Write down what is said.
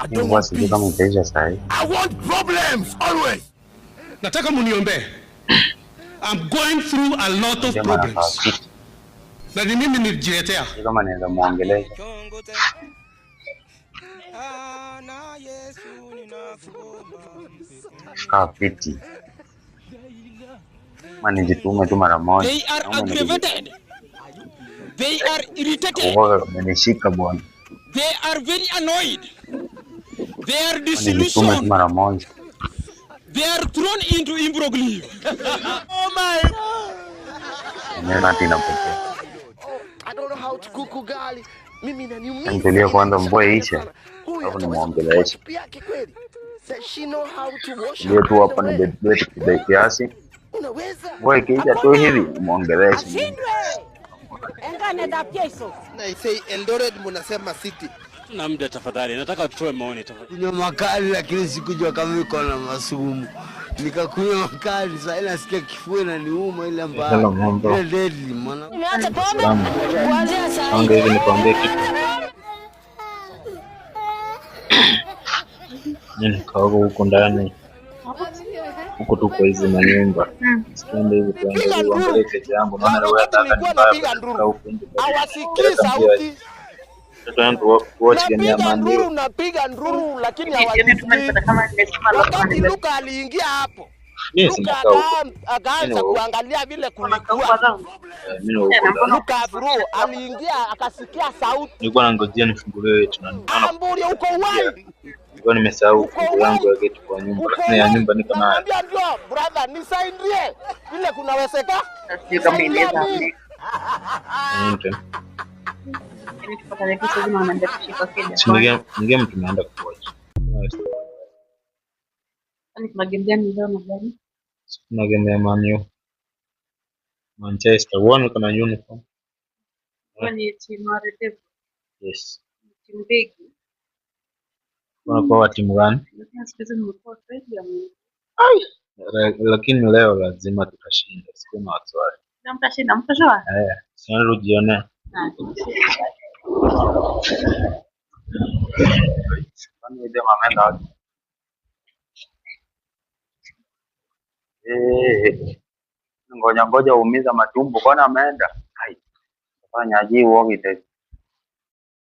I don't want peace. I want problems always. Nataka muniombe. I'm going through a lot of problems. Na ni mimi nijiletea. Kama naweza muongelesha. Shika fiti. Mani jitume tu mara moja. They are aggravated. They are irritated. Menishika bwana. They are very annoyed. They are Jitume tu disillusioned. mara moja. They are thrown into imbroglio. Oh my God. I don't know how to cook ugali. Mimi naniumiza. Nitulie kwanza mvua ishe. Alafu nimuongeleshe. Does she know how to wash? Ndio tu hapa ni beti kidai kiasi. Unaweza? Wewe kija tu hivi muongeleshe. Engane da pieso. Na say Eldoret mnasema city. Na muda tafadhali, nataka tutoe maoni tafadhali. Kunywa makali lakini sikujua kama iko na masumu. Nikakunywa makali sasa nasikia kifua inaniuma ile mbaya. Ile deadly maana. Nimeacha pombe kuanzia saa hii. Ongea hivi nikwambie kitu. Nini kaoga huko ndani? Huko tu kwa hizi manyumba. Sikiende hivi tuangalie peke yangu. Naona wewe hata napiga nduru. Hawasikii sauti. Watch game ya Man U. Unapiga nduru lakini hawasikii. Wakati Luka aliingia hapo. Luka akaanza kuangalia vile kulikuwa. Luka bro aliingia akasikia sauti. Nilikuwa nangojea nifunguliwe tunaona. Amburi uko wapi? Nilikuwa nimesahau fungu yangu ya gate kwa nyumba. Lakini ya nyumba niko nayo. Naambia ndio brother nisaidie. Vile kunawezeka? Sio kama inaweza hapo. Ni tupata pesa zima wanaenda kushika kile. Ninge mtu tumeenda kuwatch. Ani kuna game gani leo magani? Kuna game ya Man U. Manchester one kuna uniform. Kwani timu ya Red Devils? Yes. Timu big. Kwa timu gani? Lakini siku hizi nimekuwa crazy ya Mungu. Lakini leo lazima tutashinda. Siku na wasiwasi. Na mtashinda, mtashoa? Sasa rujione. Kwani ndio ameenda? Ngoja uumiza matumbo kwani ameenda? Hai. Fanya aje uoge tena.